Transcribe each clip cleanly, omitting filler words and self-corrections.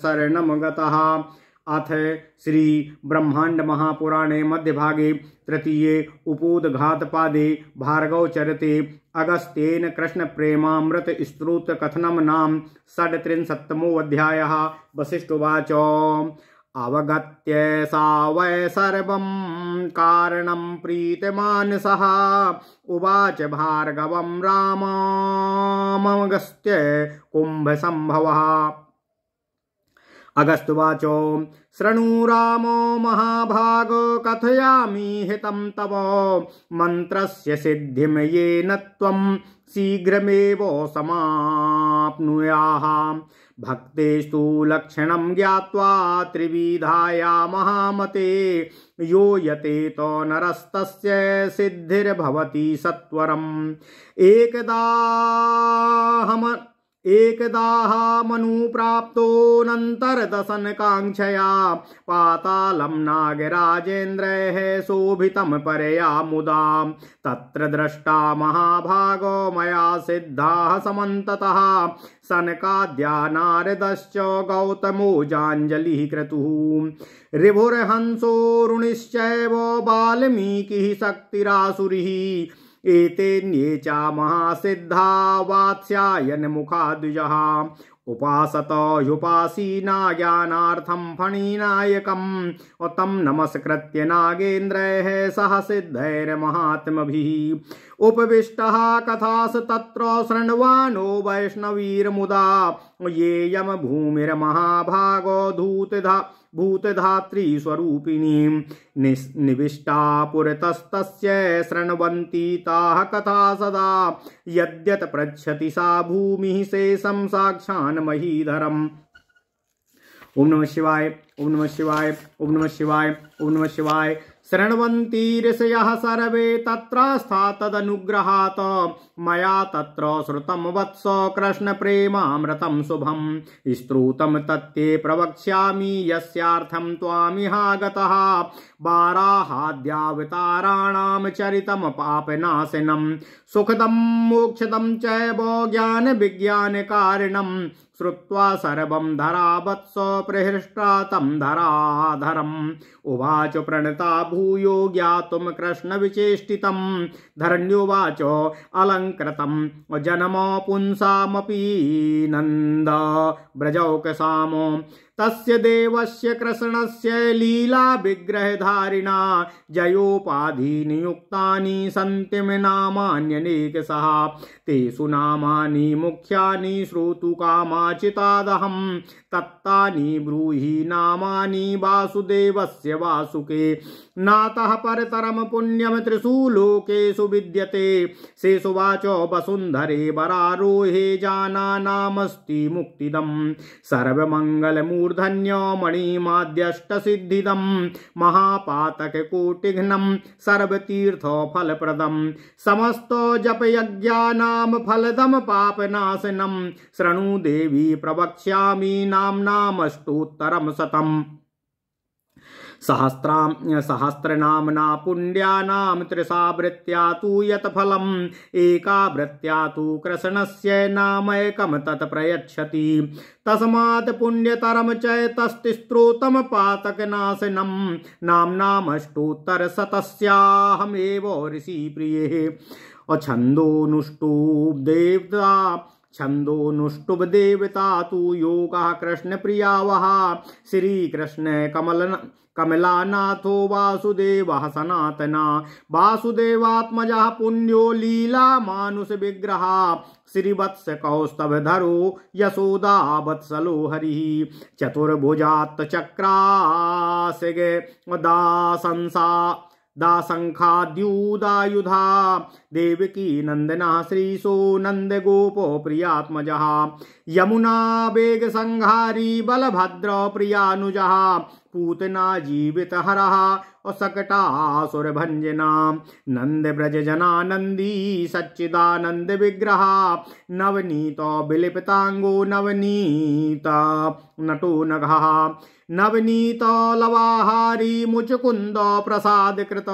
शरणं गतः। अथ श्री ब्रह्मांड महापुराणे मध्यभागे तृतीये उपोद्घातपादे भार्गवचरिते अगस्त्येन कृष्ण प्रेमामृत स्तोत्र कथनं नाम 37मोऽध्यायः। वसिष्ठोवाच अवगत्य सा वै सर्वं कारणं प्रीतमानसः उवाच भार्गवं राममगस्त्य कुम्भसंभवः। अगस्त्युवाच शृणु रामो महाभागो कथयामि हितं तव मन्त्रस्य सिद्धिं येन त्वं शीघ्रमेव समाप्नुयाः। भक्तेस्तु लक्षणं ज्ञात्वा त्रिविधाया महामते यो यतेतो नरस्तस्य सिद्धिर्भवति सत्वरम्। एकदाहमनुप्राप्तोऽनन्तरदशनकाङ्क्षया पातालं नागराजेन्द्रैः शोभितं परया मुदा। तत्र दृष्टा महाभागो मया सिद्धाः समन्ततः सनकाद्या नारदश्च गौतमो जाञ्जलिः क्रतुः। ऋभुर्हंसोरुणिश्चैव वाल्मीकिः शक्तिरासुरिः एतेन्ये च महासिद्धा वात्स्यायनमुखा द्विजः। उपासत ह्युपासीना ज्ञानार्थं फणिनायकम् तं नमस्कृत्य नागेन्द्रैः सह सिद्धैर्महात्मभिः उपविष्टः कथास तत्र शृण्वानो वैष्णवीर्मुदा। येयं भूमिर्महाभागो भूतधात्री स्वरूपिणी निविष्टा पुरतस्तस्य शृण्वन्ती ताः कथा सदा। यद्यत् पृच्छति सा भूमिः शेषं साक्षान् महीधरम्। ओम नमः शिवाय, ओम नमः शिवाय, ओम नमः शिवाय, ओम नमः शिवाय। शृण्वन्ति ऋषयः सर्वे तत्रास्था तदनुग्रहात् मया तत्र श्रुतं वत्स कृष्ण प्रेमामृतं शुभं। स्तोत्रं तत्ते प्रवक्ष्यामि यस्यार्थं त्वामिहागतः। वाराहाद्यावताराणां चरितं पापनाशनं सुखदं मोक्षदं चैव ज्ञानविज्ञानकारिणं। श्रुत्वा सर्वं धरावत्स प्रहृष्टा तं धराधरम्। उवाच प्रणता भूयो ज्ञातुं कृष्णविचेष्टितं। धरण्योवाच अलङ्कृतं जन्म पुंसामपि नन्द व्रजौकसामो। तस्य देवस्य कृष्णस्य लीला विग्रहधारिणा जयोपाधिनियुक्तानि सन्ति नामान्यनेकशः। तेषु नामानि मुख्यानि श्रोतुकामाचितादहं। तत्तानि ब्रूहि नामानि वासुदेवस्य वासुके। नातः परतरं पुण्यं त्रिषु लोकेषु विद्यते। शेषुवाच वसुन्धरे वरारोहे जानानामस्ति मुक्तिदम्। सर्वमङ्गलमूर्धन्यो मणिमाद्यष्टसिद्धिदं। महापातककोटिघ्नं सर्वतीर्थफलप्रदं। समस्तो जपयज्ञानां फलदं पापनाशनं। शृणु देवी प्रवक्ष्यामि नाम्नामष्टोत्तरं शतम्। सहस्रनाम्ना पुण्यानां त्रिशावृत्त्या तु यत् फलम्। एकावृत्त्या तु कृष्णस्य नामैकं तत् प्रयच्छति। तस्मात् पुण्यतरं चैतस्तिस्त्रोतं पातकनाशनं। नाम्नामष्टोत्तरशतस्याहमेव ऋषिप्रियः। छन्दोनुष्टुप् देवता तु योगः कृष्णप्रियावः। श्रीकृष्ण कमलानाथो वासुदेवः सनातना। वासुदेवात्मजः पुण्यो लीला मानुष विग्रह। श्रीवत्स कौस्तभधरो यशोदा वत्सलो हरिः। चतुर्भुजात् चक्रासिग दाशंखाद्युदायुधा। देवकी नंदना श्रीशो नंदगोपो प्रियात्मजः। यमुना वेग संहारी बलभद्र प्रियानुजः। पूतना जीवितहरः सकटासुरभंजना। नंद ब्रज जनानंदी सच्चिदानंद विग्रह। नवनीत विलिपितांगो नवनीत नटो नघः। नवनीत लवाहारी मुचकुंद प्रसाद कृत।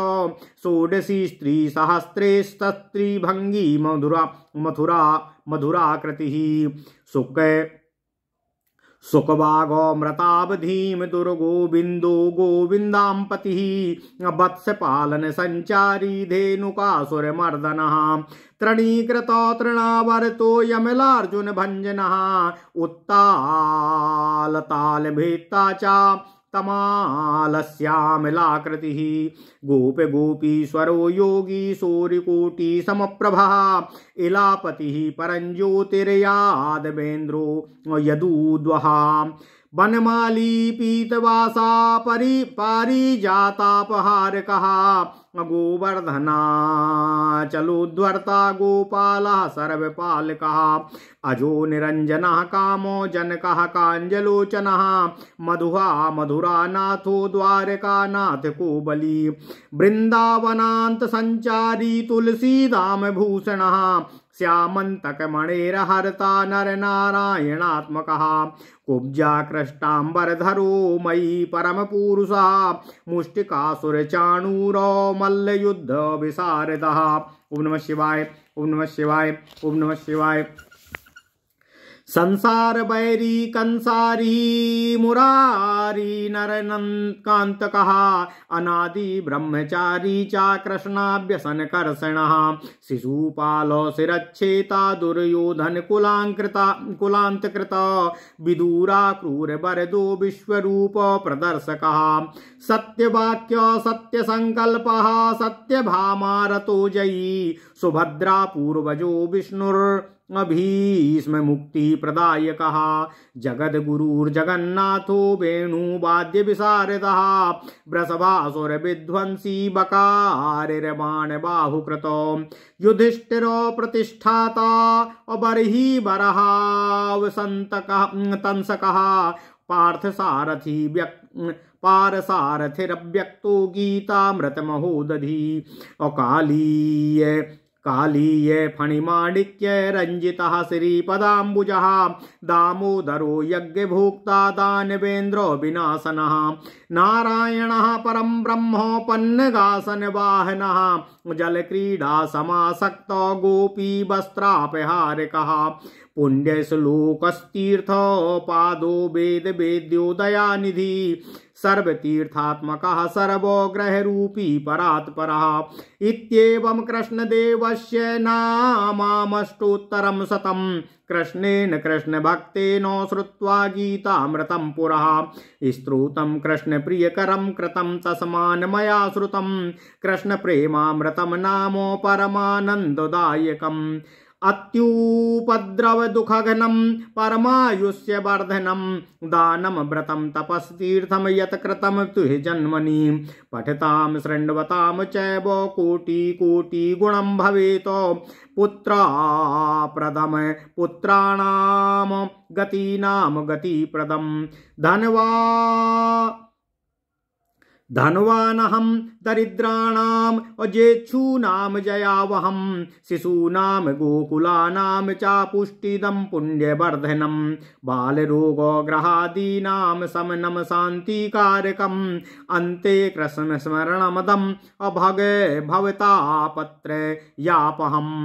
षोडशी स्त्री सहस्रेस्तस्त्री भंगी मधुरा कृति। सुखभागोऽमृतावधीं दुर्गोविन्दो गोविन्दाम्पतिः वत्सपालन सञ्चारी धेनुकासुरमर्दनः तृणीकृतो तृणावर्तो यमलार्जुन भञ्जनः उत्तालतालभेत्ता च तमालस्यामलाकृतिः गोपीश्वरो योगी सूर्यकोटि समप्रभः इलापतिः परञ्ज्योतिर्यादवेन्द्रो यदूद्वः वनमाली पीतवासा पारिजातापहारकः गोवर्धनाचलोद्वर्ता गोपालः सर्वपालकः अजो निरञ्जनः कामो जनकः काञ्जलोचनः मधुहा मधुरानाथो द्वारकानाथ को बली वृन्दावनान्त संचारी तुलसीदाम भूषणः श्यामन्तकमणेर्हर्ता नरनारायणात्मकः कुब्जा कृष्टाम्बरधरो मयि परमपुरुषः मुष्टिकासुरचाणूरो मल्लयुद्ध विशारदः। ओम नमः शिवाय, ओम नमः शिवाय, ओम नमः शिवाय। संसार बैरी कंसारी मुरारी नरकांतकः अनादि ब्रह्मचारी चा कृष्णाभ्यसन कर्षणः शिशुपालो शिरच्छेता दुर्योधन कुलांतकृत विदूरा क्रूर बरदो विश्वरूप प्रदर्शकः सत्यवाक्य सत्य संकल्पः सत्यभामारतो जयी सुभद्रा पूर्वजो विष्णुर् भीष्म मुक्ति प्रदायकः जगद्गुरुर्जगन्नाथो वेणुवाद्य विशारदः वृषभासुर विध्वंसी बकारिर्बाण बाहुकृतो युधिष्ठिरो प्रतिष्ठाता बर्हि बर्हावसंतकः पारसारथिरव्यक्तो गीतामृतमहोदधी कालीय फणिमाणिक्य रंजितः श्रीपदाम्बुजः दामोदरो यज्ञभोक्ता दानवेन्द्रो विनाशनः नारायणः परं ब्रह्मोपन्नगासन वाहनः जलक्रीडा समासक्तो गोपी वस्त्रापहारकः पुण्यश्लोकस्तीर्थ पादो वेद वेद्यो दयानिधि सर्वतीर्थात्मकः सर्वग्रहरूपी परात्परः इत्येवं कृष्णदेवस्य नामाष्टोत्तरं शतं कृष्णेन कृष्णभक्तेन श्रुत्वा गीतामृतं पुरः स्तोत्रं कृष्णप्रियकरं कृतं तस्मान् मया श्रुतं कृष्णप्रेमामृतं नाम परमानन्ददायकम् अत्युपद्रव दुःखघनं परमायुष्य वर्धनं दानं व्रतं तपस्तीर्थं यत् कृतं तुहि जन्मनि पठतां शृण्वतां चैव कोटि कोटि गुणं भवेत् पुत्राप्रदम पुत्राणां गतीनां गतिप्रदं धनवानहं दरिद्राणाम् अजेच्छूनां जयावहं शिशूनां गोकुलानां च पुष्टिदं पुण्यवर्धनं बालरोगग्रहादीनां शमनं शान्तिकारकम् अन्ते कृष्णस्मरणमदम् भवतापत्र यापहम्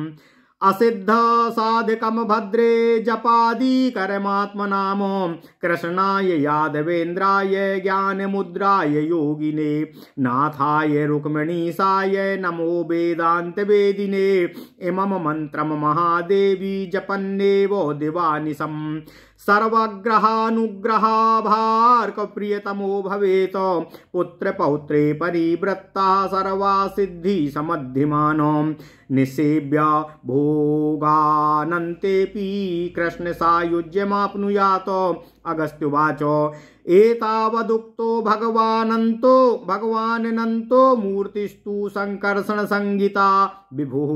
असिद्ध साधकम भद्रे जपादी कर्मात्मनाम कृष्णाय यादवेन्द्राय ज्ञानमुद्राय योगिने नाथाय रुक्मिणीसाय नमो वेदांत वेदिने इमं मंत्रम महादेवी जपन्नेव दिवानिशं सर्वग्रहानुग्रहाभार्क प्रियतमो भवेत पुत्र पौत्रे परिवृत्ता सर्वा सिद्धि समद्धिमानो निसेव्य भोगानन्तेऽपि कृष्ण सायुज्यमाप्नुयात् अगस्त्युवाच एतावदुक्तो भगवानन्तो मूर्तिस्तु संकर्षण संहिता विभुः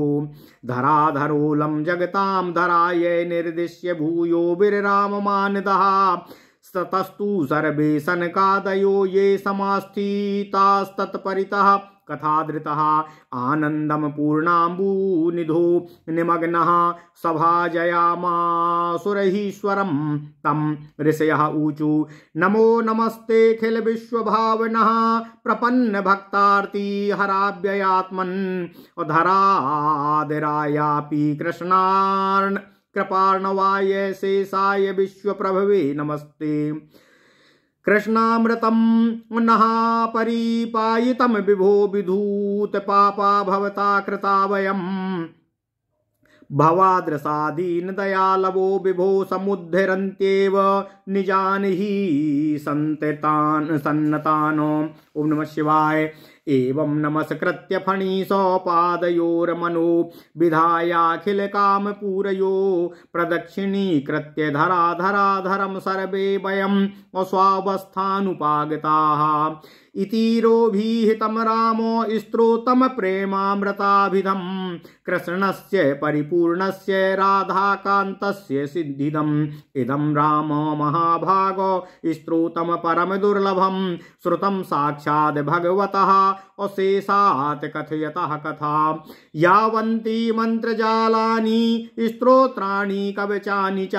धराधरोलं जगतां धराय निर्दिश्य भूयो विरराममानदः ततस्तु सर्वे सनकादयो ये समास्थितास्तत्परितः कथाधृतः आनन्दं पूर्णाम्बुनिधो निमग्नः सभाजयामासुरहीश्वरं तं ऋषयः ऊचु नमो नमस्ते खिल विश्वभावनः प्रपन्न भक्तार्ति हराभ्ययात्मन् धराधिरायापि कृपार्णवाय शेषाय विश्वप्रभवे नमस्ते। कृष्णामृतं नः परिपायितं विभो विधूत पापा भवता कृता वयम् भवाद्रसादीन दयालवो विभो समुद्धरन्त्येव निजान ही सन्नतान्। ओम नमः शिवाय। एवं नमस्कृत्य फणीसो पादयोर्मनो विधायाखिल काम पूरयो प्रदक्षिणीकृत्य धराधराधरं सर्वे वयं स्वावस्थानुपागताः। इतिरोभिहितं रामो स्तोत्रं प्रेमामृताभिधं कृष्णस्य परिपूर्णस्य राधाकान्तस्य सिद्धिदम्। इदं रामो महाभागो स्तोत्रं परम दुर्लभं श्रुतं साक्षात् भगवतः अशेषात् कथयतः कथा। यावन्ति मंत्रजालानि स्तोत्राणि कवचानि च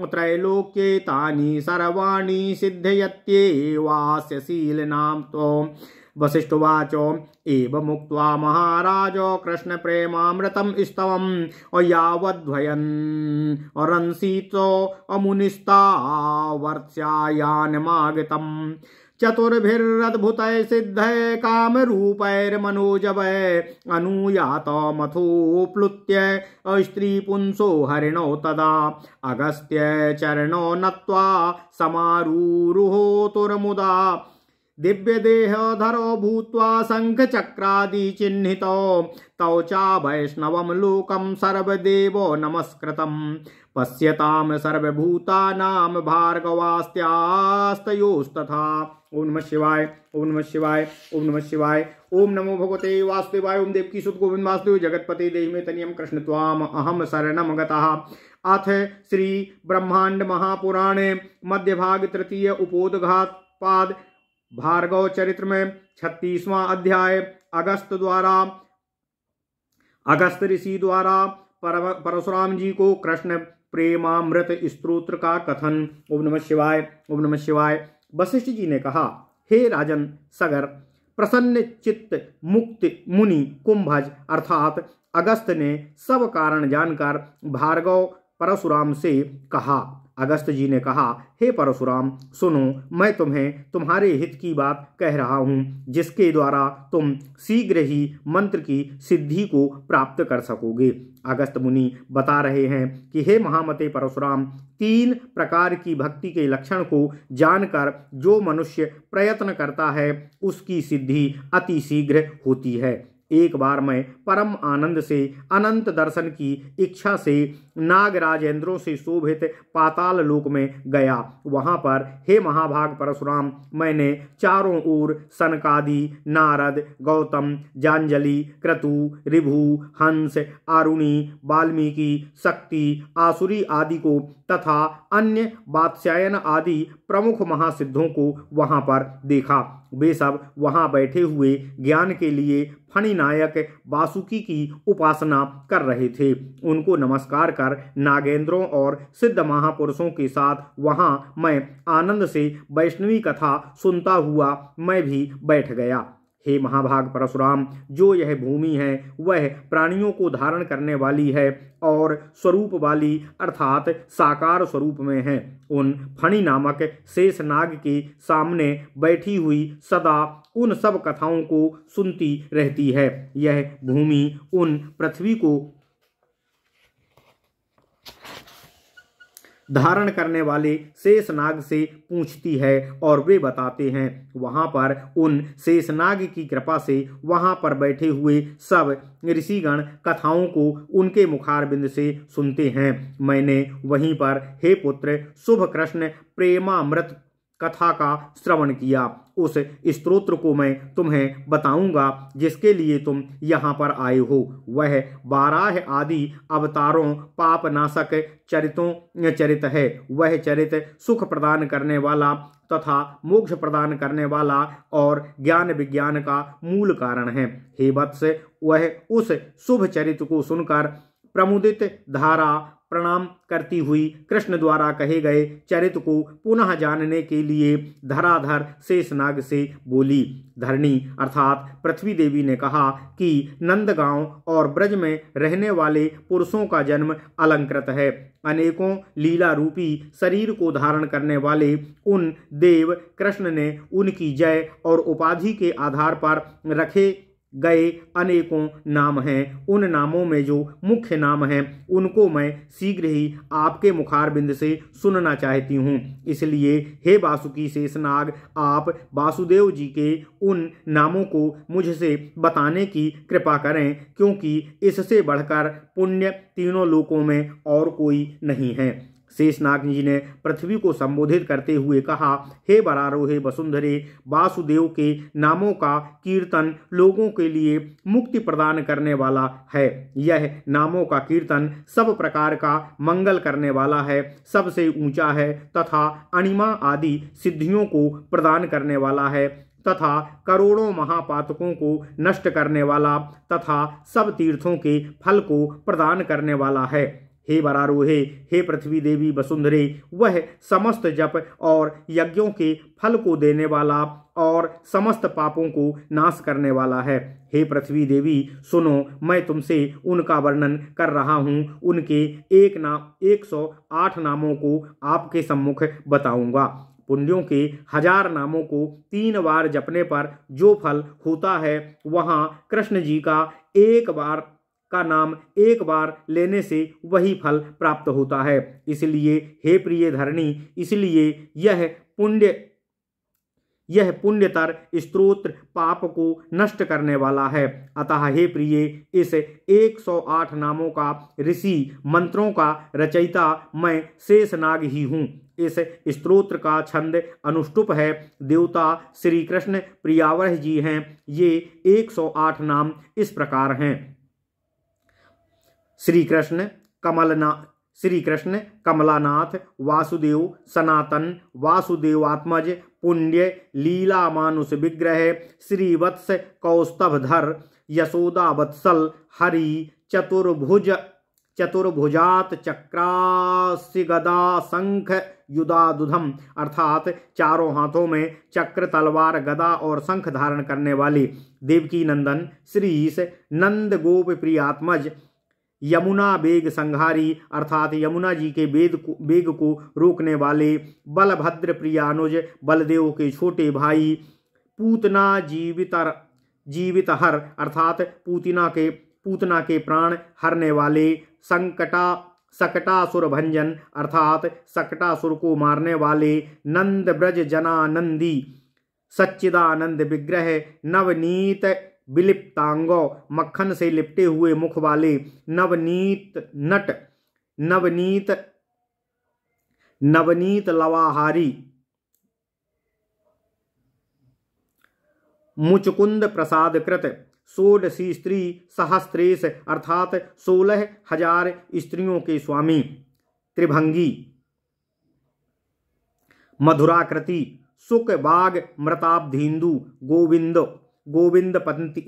त्रैलोक्ये तानि सर्वाणि सिद्धयत्येवास्य शीलनां तो। वसिष्ठवाचो एवमुक्त्वा महाराजो कृष्ण प्रेमामृतं स्तवम् यावद्वयन् रंसीतो अमुनिस्तावर्त्स्यायानमागतम्। चतुर्भिरद्भुतै सिद्धै कामरूपैर्मनोजवै अनुयातमथो प्लुत्य स्त्रीपुंसो हरिणो तदा अगस्त्य चरणो नत्वा समारुरुहोतुर्मुदा। दिव्यदेहधरो भूत्वा शङ्खचक्रादि चिह्नितो तौ च वैष्णवं लोकं सर्वदेवो नमस्कृतं। पश्यतां सर्वभूतानां भार्गवास्त्यास्तयोस्तथा। ओम नमः शिवाय। ओम नमः शिवाय। ओम नमः शिवाय। ओम नमो भगवते वासुदेवाय। ओम देवकी सुत गोविंद वासुदेव जगतपते देहि में तनियम कृष्ण त्वाम अहम शरणम गतः। अथ श्री ब्रह्मांड महापुराणे मध्य भाग तृतीय उपोदघात पाद भार्गव चरित्र में 36वां अध्याय अगस्त ऋषि द्वारा परशुराम जी को कृष्ण प्रेमामृत स्तोत्र का कथन। ओम नमः शिवाय। ओम नमः शिवाय। वशिष्ठ जी ने कहा, हे राजन सगर, प्रसन्न चित्त मुक्त मुनि कुंभज अर्थात अगस्त ने सब कारण जानकर भार्गव परशुराम से कहा। अगस्त जी ने कहा, हे परशुराम सुनो, मैं तुम्हें तुम्हारे हित की बात कह रहा हूँ जिसके द्वारा तुम शीघ्र ही मंत्र की सिद्धि को प्राप्त कर सकोगे। अगस्त मुनि बता रहे हैं कि हे महामते परशुराम, 3 प्रकार की भक्ति के लक्षण को जानकर जो मनुष्य प्रयत्न करता है उसकी सिद्धि अति शीघ्र होती है। एक बार मैं परम आनंद से अनंत दर्शन की इच्छा से नागराजेंद्रों से शोभित पाताल लोक में गया। वहां पर हे महाभाग परशुराम, मैंने चारों ओर सनकादि, नारद, गौतम, जांजलि, क्रतु, ऋभु, हंस, आरुणि, वाल्मीकि, शक्ति, आसुरी आदि को तथा अन्य वात्स्यायन आदि प्रमुख महासिद्धों को वहां पर देखा। वे सब वहां बैठे हुए ज्ञान के लिए फणिनायक वासुकी की उपासना कर रहे थे। उनको नमस्कार कर नागेंद्रों और सिद्ध महापुरुषों के साथ वहां मैं आनंद से वैष्णवी कथा सुनता हुआ मैं भी बैठ गया। हे महाभाग परशुराम, जो यह भूमि है वह प्राणियों को धारण करने वाली है और स्वरूप वाली अर्थात साकार स्वरूप में है। उन फणि नामक शेष नाग के सामने बैठी हुई सदा उन सब कथाओं को सुनती रहती है। यह भूमि उन पृथ्वी को धारण करने वाले शेषनाग से पूछती है और वे बताते हैं। वहां पर उन शेषनाग की कृपा से वहां पर बैठे हुए सब ऋषिगण कथाओं को उनके मुखारबिंद से सुनते हैं। मैंने वहीं पर हे पुत्र शुभ कृष्ण प्रेमामृत कथा का श्रवण किया। उस स्तोत्र को मैं तुम्हें बताऊंगा जिसके लिए तुम यहाँ पर आए हो। वह 12 आदि अवतारों पापनाशक चरित है। वह चरित सुख प्रदान करने वाला तथा मोक्ष प्रदान करने वाला और ज्ञान विज्ञान का मूल कारण है। हे वत्स, वह उस शुभ चरित्र को सुनकर प्रमुदित धारा प्रणाम करती हुई कृष्ण द्वारा कहे गए चरित्र को पुनः जानने के लिए धराधर शेषनाग से बोली। धरणी अर्थात पृथ्वी देवी ने कहा कि नंदगांव और ब्रज में रहने वाले पुरुषों का जन्म अलंकृत है। अनेकों लीला रूपी शरीर को धारण करने वाले उन देव कृष्ण ने उनकी जय और उपाधि के आधार पर रखे गए अनेकों नाम हैं। उन नामों में जो मुख्य नाम हैं उनको मैं शीघ्र ही आपके मुखारबिंद से सुनना चाहती हूँ। इसलिए हे वासुकी शेषनाग, आप वासुदेव जी के उन नामों को मुझसे बताने की कृपा करें, क्योंकि इससे बढ़कर पुण्य तीनों लोकों में और कोई नहीं है। शेषनाग जी ने पृथ्वी को संबोधित करते हुए कहा, हे बरारोहे वसुंधरे, वासुदेव के नामों का कीर्तन लोगों के लिए मुक्ति प्रदान करने वाला है। यह नामों का कीर्तन सब प्रकार का मंगल करने वाला है, सबसे ऊंचा है तथा अणिमा आदि सिद्धियों को प्रदान करने वाला है तथा करोड़ों महापातकों को नष्ट करने वाला तथा सब तीर्थों के फल को प्रदान करने वाला है। हे बरारोहे, हे पृथ्वी देवी वसुंधरे, वह समस्त जप और यज्ञों के फल को देने वाला और समस्त पापों को नाश करने वाला है। हे पृथ्वी देवी सुनो, मैं तुमसे उनका वर्णन कर रहा हूँ। उनके 108 नामों को आपके सम्मुख बताऊंगा। पुण्यों के 1000 नामों को 3 बार जपने पर जो फल होता है, वहाँ कृष्ण जी का नाम एक बार लेने से वही फल प्राप्त होता है। इसलिए हे प्रिय धरणी, इसलिए यह पुण्यतर स्तोत्र पाप को नष्ट करने वाला है। अतः हे प्रिय, इस 108 नामों का ऋषि मंत्रों का रचयिता मैं शेषनाग ही हूँ। इस स्तोत्र का छंद अनुष्टुप है। देवता श्री कृष्ण प्रियावह जी हैं। ये 108 नाम इस प्रकार हैं। श्री कृष्ण कमलानाथ, वासुदेव सनातन, वासुदेवात्मज, पुण्य लीला मानुष विग्रह, श्रीवत्स कौस्तभधर, यशोदा वत्सल, हरि चतुर्भुजात चक्रास्य गदा शंख युदादुधम, अर्थात चारों हाथों में चक्र, तलवार, गदा और शंख धारण करने वाले देवकी नंदन श्रीश नंद गोप प्रियात्मज, यमुना बेग संहारी, अर्थात यमुना जी के बेग को रोकने वाले, बलभद्र प्रियानुज, बलदेव के छोटे भाई, पूतना जीवितहर, अर्थात पूतना के प्राण हरने वाले, सकटासुर भंजन, अर्थात सकटासुर को मारने वाले, नंद ब्रज जनानंदी, सच्चिदानंद विग्रह, नवनीत विलिप्तांगो, मक्खन से लिपटे हुए मुख वाले, नवनीत लवाहारी, मुचकुंद प्रसाद कृत, षोडशी स्त्री सहस्त्रेश, अर्थात 16,000 स्त्रियों के स्वामी, त्रिभंगी, मधुराकृति, सुख बाग मृताब्धीन्दु,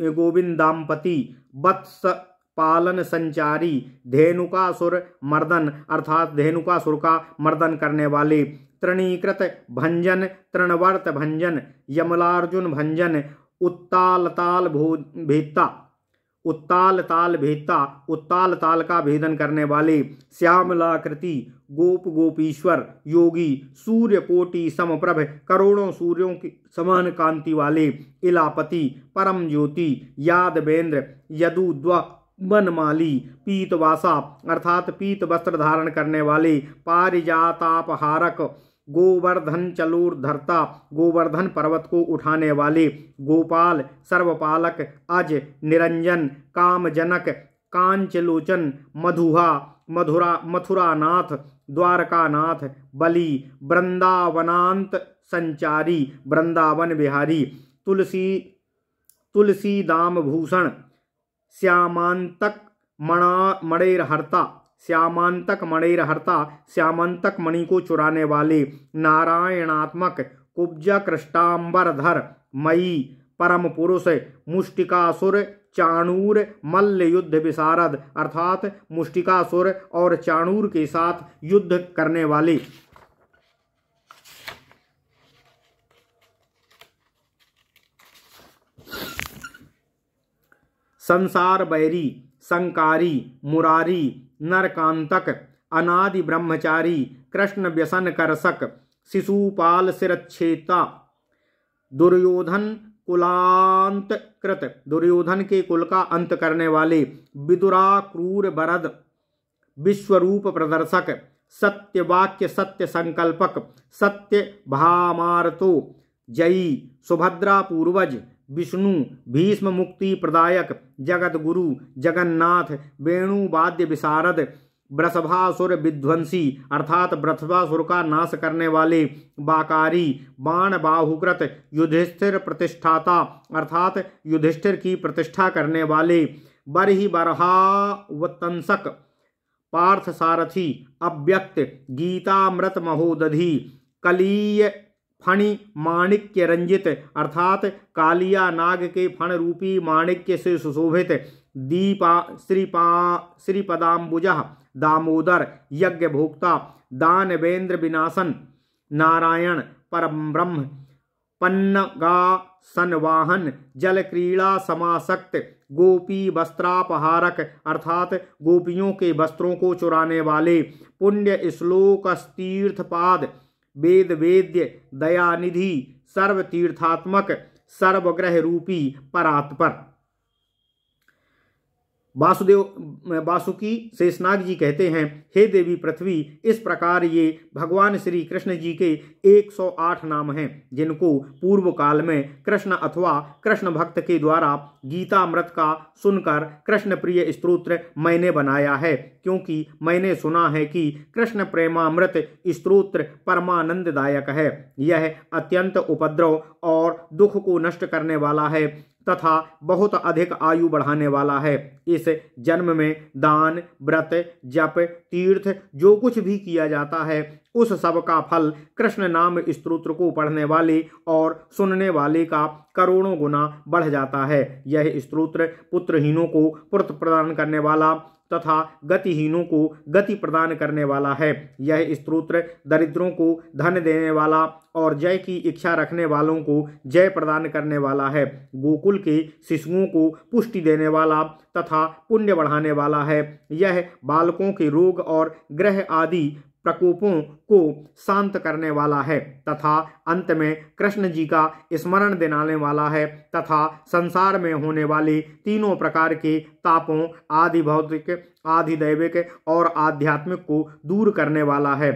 गोविंदाम्पति, वत्स पालन संचारी, धेनुकासुर मर्दन, अर्थात धेनुकासुर का मर्दन करने वाले, तृणीकृत भंजन, तृणवर्त भंजन, यमलार्जुन भंजन, उत्ताल ताल का भेदन करने वाले, श्यामलाकृति, गोपीश्वर, योगी, सूर्य कोटि समप्रभ, करोड़ों सूर्यों की समान कांति वाले, इलापति, परम ज्योति, यादवेंद्र, यदुद्व वनमाली, पीतवासा, अर्थात पीत वस्त्र धारण करने वाले, पारिजातापहारक, गोवर्धन चलूरधर्ता, गोवर्धन पर्वत को उठाने वाले, गोपाल, सर्वपालक, अज, निरंजन, कामजनक, कांचलोचन, मथुरानाथ, द्वारकानाथ, बलि, वृंदावनांत संचारी, वृंदावन बिहारी, तुलसी दाम भूषण, श्यामांतक श्यामांतक मणि को चुराने वाले, नारायणात्मक, कुब्जा कृष्टांबरधर, मयी, परम पुरुष, मुष्टिकासुर, चाणूर, मल्ल युद्ध विशारद अर्थात मुष्टिकासुर और चाणूर के साथ युद्ध करने वाले, संसार बैरी, संकारी, मुरारी, नरकांतक, अनादि ब्रह्मचारी, कृष्ण व्यसन करसक, शिशुपाल शिरच्छेता, दुर्योधन कुलांत कृत, दुर्योधन के कुल का अंत करने वाले, विदुरा क्रूर बरद, विश्वरूप प्रदर्शक, सत्य वाक्य सत्य संकल्पक, सत्य भामार्तो, जयी, सुभद्रा पूर्वज, विष्णु, भीष्म मुक्ति प्रदायक, जगत गुरु, जगन्नाथ, वेणुवाद्य विशारद, वृषभासुर विध्वंसी अर्थात वृषभासुर का नाश करने वाले, बाकारी, बाण बाहुकृत, युधिष्ठिर प्रतिष्ठाता अर्थात युधिष्ठिर की प्रतिष्ठा करने वाले, बरहि बरहावतंसक, पार्थ सारथी, अव्यक्त, गीतामृत महोदधि, कलीय फणि माणिक्य रंजित अर्थात कालिया नाग के फण रूपी माणिक्य से सुशोभित, दीपा श्रीपदाम्बुज, दामोदर, यज्ञ भोक्ता, दानवेंद्र विनाशन, नारायण, परम ब्रह्म, पन्नगा सनवाहन, जल क्रीड़ा समासक्त, गोपी वस्त्रापहारक अर्थात गोपियों के वस्त्रों को चुराने वाले, पुण्य श्लोक तीर्थपाद, वेद वेद्य, दयानिधि, सर्व तीर्थात्मक, सर्वग्रह रूपी परात्पर। वासुकी शेषनाग जी कहते हैं, हे देवी पृथ्वी, इस प्रकार ये भगवान श्री कृष्ण जी के 108 नाम हैं, जिनको पूर्व काल में कृष्ण अथवा कृष्ण भक्त के द्वारा गीतामृत का सुनकर कृष्ण प्रिय स्तोत्र मैंने बनाया है, क्योंकि मैंने सुना है कि कृष्ण प्रेमामृत स्तोत्र परमानंददायक है। यह अत्यंत उपद्रव और दुख को नष्ट करने वाला है तथा बहुत अधिक आयु बढ़ाने वाला है। इस जन्म में दान, व्रत, जप, तीर्थ जो कुछ भी किया जाता है उस सब का फल कृष्ण नाम स्तोत्र को पढ़ने वाले और सुनने वाले का करोड़ों गुना बढ़ जाता है। यह स्तोत्र पुत्रहीनों को पुत्र प्रदान करने वाला तथा गतिहीनों को गति प्रदान करने वाला है। यह स्तोत्र दरिद्रों को धन देने वाला और जय की इच्छा रखने वालों को जय प्रदान करने वाला है। गोकुल के शिशुओं को पुष्टि देने वाला तथा पुण्य बढ़ाने वाला है। यह बालकों के रोग और ग्रह आदि प्रकोपों को शांत करने वाला है तथा अंत में कृष्ण जी का स्मरण दिलाने वाला है तथा संसार में होने वाले तीनों प्रकार के तापों आदि भौतिक, आदि दैविक और आध्यात्मिक को दूर करने वाला है।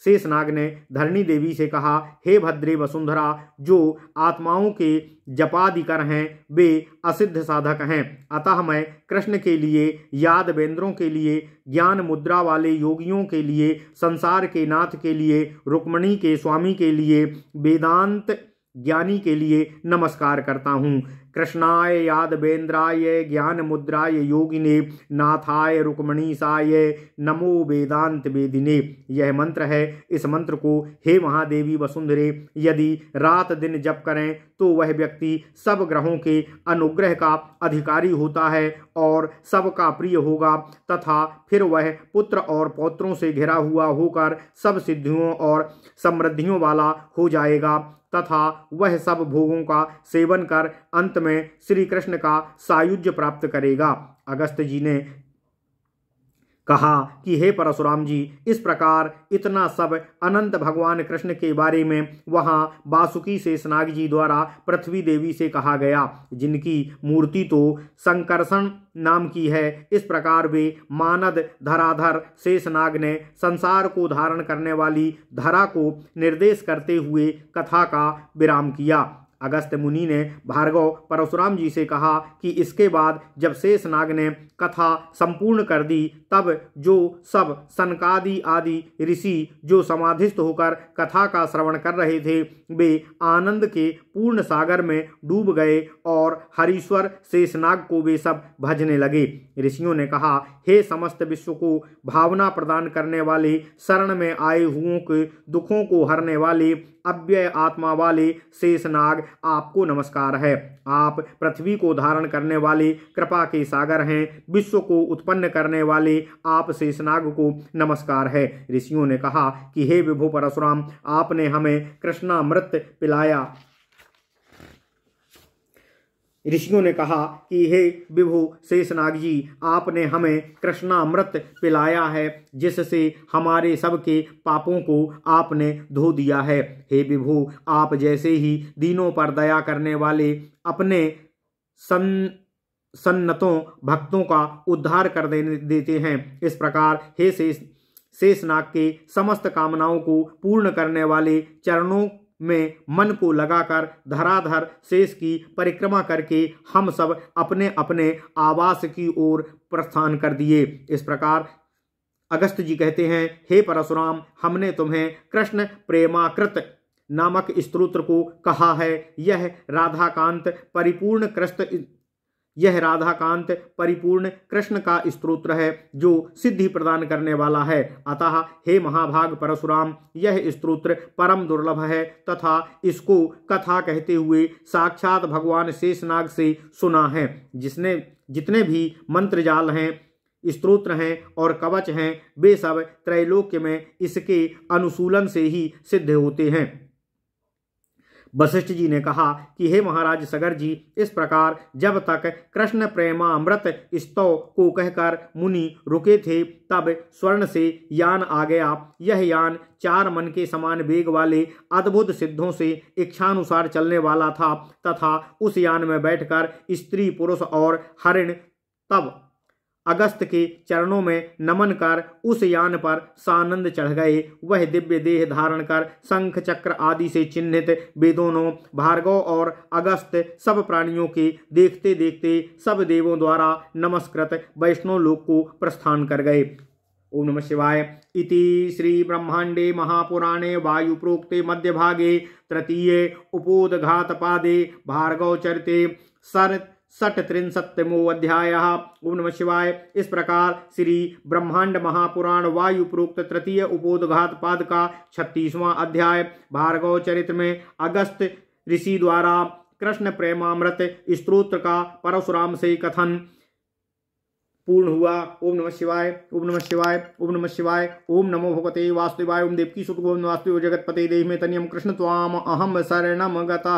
शेषनाग ने धरणी देवी से कहा, हे भद्रे वसुंधरा, जो आत्माओं के जपादिकर हैं वे असिद्ध साधक हैं, अतः मैं कृष्ण के लिए, यादवेंद्रों के लिए, ज्ञान मुद्रा वाले योगियों के लिए, संसार के नाथ के लिए, रुक्मिणी के स्वामी के लिए, वेदांत ज्ञानी के लिए नमस्कार करता हूँ। कृष्णाय यादवेंद्राय ज्ञान मुद्राय योगिने नाथाय रुक्मिणीसाय नमो वेदांत वेदिने। यह मंत्र है। इस मंत्र को हे महादेवी वसुंधरे यदि रात दिन जप करें तो वह व्यक्ति सब ग्रहों के अनुग्रह का अधिकारी होता है और सबका प्रिय होगा तथा फिर वह पुत्र और पौत्रों से घिरा हुआ होकर सब सिद्धियों और समृद्धियों वाला हो जाएगा तथा वह सब भोगों का सेवन कर अंत में श्री कृष्ण का सायुज्य प्राप्त करेगा। अगस्त्य जी ने कहा कि हे परशुराम जी, इस प्रकार इतना सब अनंत भगवान कृष्ण के बारे में वहाँ वासुकी शेषनाग जी द्वारा पृथ्वी देवी से कहा गया, जिनकी मूर्ति तो संकर्षण नाम की है। इस प्रकार वे मानद धराधर शेषनाग ने संसार को धारण करने वाली धरा को निर्देश करते हुए कथा का विराम किया। अगस्त्य मुनि ने भार्गव परशुराम जी से कहा कि इसके बाद जब शेषनाग ने कथा संपूर्ण कर दी तब जो सब सनकादि आदि ऋषि जो समाधिस्थ होकर कथा का श्रवण कर रहे थे वे आनंद के पूर्ण सागर में डूब गए और हरीश्वर शेषनाग को वे सब भजने लगे। ऋषियों ने कहा, हे समस्त विश्व को भावना प्रदान करने वाले, शरण में आए हुओं के दुखों को हरने वाले, अव्यय आत्मा वाले शेषनाग, आपको नमस्कार है। आप पृथ्वी को धारण करने वाले कृपा के सागर हैं। विश्व को उत्पन्न करने वाले आप शेषनाग को नमस्कार है। ऋषियों ने कहा कि हे विभु परशुराम, आपने हमें कृष्णामृत पिलाया। ऋषियों ने कहा कि हे विभु शेषनाग जी, आपने हमें कृष्णामृत पिलाया है, जिससे हमारे सबके पापों को आपने धो दिया है। हे विभु, आप जैसे ही दीनों पर दया करने वाले अपने सन्नतों भक्तों का उद्धार कर देते हैं, इस प्रकार हे शेषनाग के समस्त कामनाओं को पूर्ण करने वाले चरणों में मन को लगाकर धराधर शेष की परिक्रमा करके हम सब अपने अपने आवास की ओर प्रस्थान कर दिए। इस प्रकार अगस्त जी कहते हैं, हे परशुराम, हमने तुम्हें कृष्ण प्रेमाकृत नामक स्तोत्र को कहा है। यह राधाकांत परिपूर्ण कृष्ण का स्तोत्र है, जो सिद्धि प्रदान करने वाला है। अतः हे महाभाग परशुराम, यह स्तोत्र परम दुर्लभ है तथा इसको कथा कहते हुए साक्षात भगवान शेषनाग से सुना है। जितने भी मंत्र जाल हैं, स्तोत्र हैं और कवच हैं, वे सब त्रैलोक्य में इसके अनुशूलन से ही सिद्ध होते हैं। वशिष्ठ जी ने कहा कि हे महाराज सगर जी, इस प्रकार जब तक कृष्ण प्रेमामृत स्तव को कहकर मुनि रुके थे, तब स्वर्ण से यान आ गया। यह यान 4 मन के समान वेग वाले अद्भुत सिद्धों से इच्छानुसार चलने वाला था तथा उस यान में बैठकर स्त्री पुरुष और हरिण तब अगस्त के चरणों में नमन कर उस यान पर सानंद चढ़ गए। वह दिव्य देह धारण कर शंख चक्र आदि से चिन्हित वे दोनों भार्गव और अगस्त सब प्राणियों के देखते देखते सब देवों द्वारा नमस्कृत वैष्णव लोक को प्रस्थान कर गए। ओम नमः शिवाय। इति श्री ब्रह्मांडे महापुराणे वायु प्रोक्ते मध्य भागे तृतीय उपोदघात पादे भार्गव चरिते षट्त्रिंशत्तमो अध्यायः। ओम नमः शिवाय। इस प्रकार श्री ब्रह्मांड महापुराण वायु प्रोक्त तृतीय उपोदघात पाद का 36वां अध्याय भार्गव चरित्र में अगस्त ऋषि द्वारा कृष्ण प्रेमामृत स्तोत्र का परशुराम से कथन पूर्ण हुआ। ओम नमः शिवाय। ओम नमः शिवाय। ओम नमः शिवाय। ओम नमो भगवते वासुदेवाय। ओम देवकी सुत गोविंद वासुदेव जगतपते देहि में तनियम कृष्ण त्वाम अहम शरणम गतः।